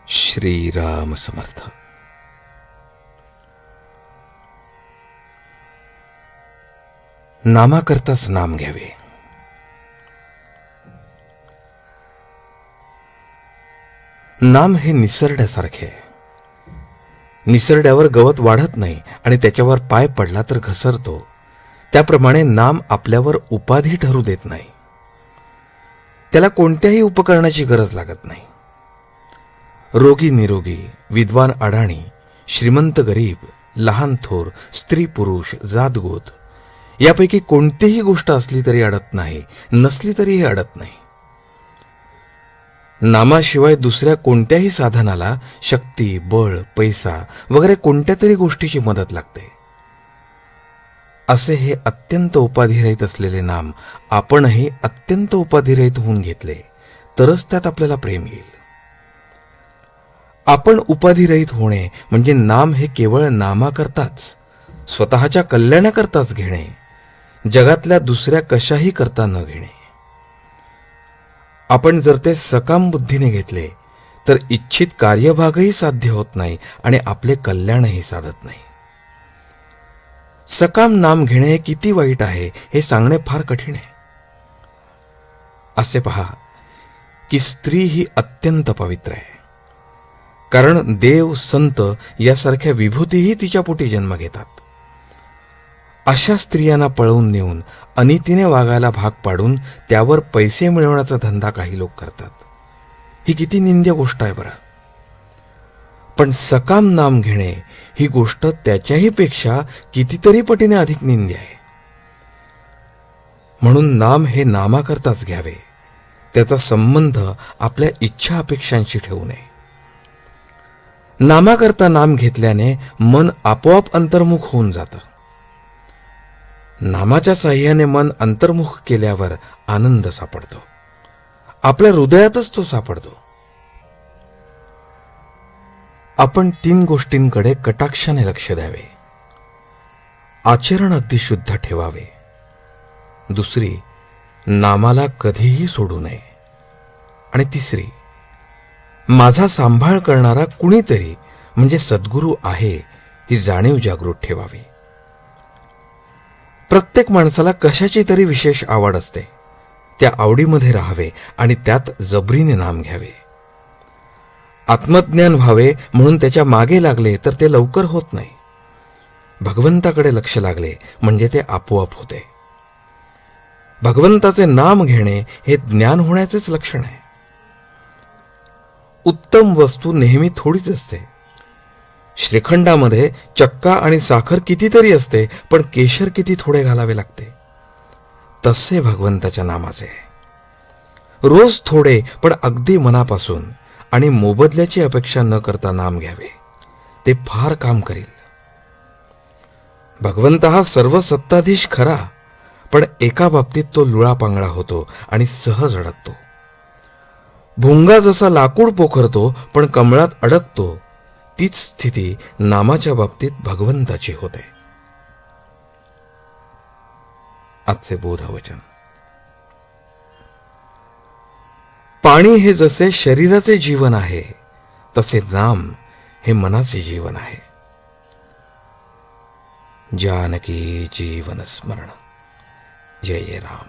श्रीराम समर्थ. नामाकरताच नाम घ्यावे. नाम हे निसरड्यासारखे आहे. निसरड्यावर गवत वाढत नाही आणि त्याच्यावर पाय पडला तर घसरतो. त्याप्रमाणे नाम आपल्यावर उपाधी ठरू देत नाही. त्याला कोणत्याही उपकरणाची गरज लागत नाही. रोगी निरोगी, विद्वान अडाणी, श्रीमंत गरीब, लहान थोर, स्त्री पुरुष, जातगोत यापैकी कोणतीही गोष्ट असली तरी अडत नाही, नसली तरीही अडत नाही. नामाशिवाय दुसऱ्या कोणत्याही साधनाला शक्ती, बळ, पैसा वगैरे कोणत्या तरी गोष्टीची मदत लागते. असे हे अत्यंत उपाधिरहित असलेले नाम आपणही अत्यंत उपाधिरहित होऊन घेतले तरच त्यात आपल्याला प्रेम येईल. आपण उपाधिरहित होणे म्हणजे नाम हे केवळ नामाकरताच, स्वतःच्या कल्याणाकरताच घेणे, जगातल्या दुसऱ्या कशाही करता न घेणे. आपण जर ते सकाम बुद्धीने घेतले तर इच्छित कार्यभागही साध्य होत नाही आणि आपले कल्याणही साधत नाही. सकाम नाम घेणे हे किती वाईट आहे हे सांगणे फार कठीण आहे. असे पहा की स्त्री ही अत्यंत पवित्र आहे, कारण देव, संत यासारख्या विभूतीही तिच्या पोटी जन्म घेतात. अशा स्त्रियांना पळवून नेऊन अनितीने वागायला भाग पाडून त्यावर पैसे मिळवण्याचा धंदा काही लोक करतात. ही किती निंद्य गोष्ट आहे बरं. पण सकाम नाम घेणे ही गोष्ट त्याच्याही पेक्षा कितीतरी पटीने अधिक निंद्य आहे. म्हणून नाम हे नामाकरताच घ्यावे. त्याचा संबंध आपल्या इच्छा अपेक्षांशी ठेवू नये. नामाकरता नाम घेतल्याने मन आपोआप अंतर्मुख होऊन जातं. नामाच्या साह्याने मन अंतर्मुख केल्यावर आनंद सापडतो. आपल्या हृदयातच तो सापडतो. आपण 3 गोष्टींकडे कटाक्षाने लक्ष द्यावे. आचरण अगदी शुद्ध ठेवावे. दुसरी, नामाला कधीही सोडू नये. आणि तिसरी, माझा सांभाळ करणारा कुणीतरी म्हणजे सद्गुरू आहे ही जाणीव जागृत ठेवावी. प्रत्येक माणसाला कशाची तरी विशेष आवड असते. त्या आवडीमध्ये राहावे आणि त्यात जबरीने नाम घ्यावे. आत्मज्ञान व्हावे म्हणून त्याच्या मागे लागले तर ते लवकर होत नाही. भगवंताकडे लक्ष लागले म्हणजे ते आपोआप होते. भगवंताचे नाम घेणे हे ज्ञान होण्याचेच लक्षण आहे. उत्तम वस्तू नेहमी थोडीच असते. श्रीखंडामध्ये चक्का आणि साखर कितीतरी असते, पण केशर किती थोडे घालावे लागते. तसे भगवंताच्या नामाचे रोज थोडे पण अगदी मनापासून आणि मोबदल्याची अपेक्षा न करता नाम घ्यावे. ते फार काम करील. भगवंत हा सर्व सत्ताधीश खरा, पण एका बाबतीत तो लुळापांगळा होतो आणि सहज अडकतो. भुंगा जसा लाकूड पोखरतो पण कमळात अडकतो, तीच स्थिती नामाच्या बाबतीत भगवंताची होते. आजचे बोधवचन. पाणी हे जसे शरीराचे जीवन आहे तसे नाम हे मनाचे जीवन आहे. जानकी जीवन स्मरण. जय जय राम.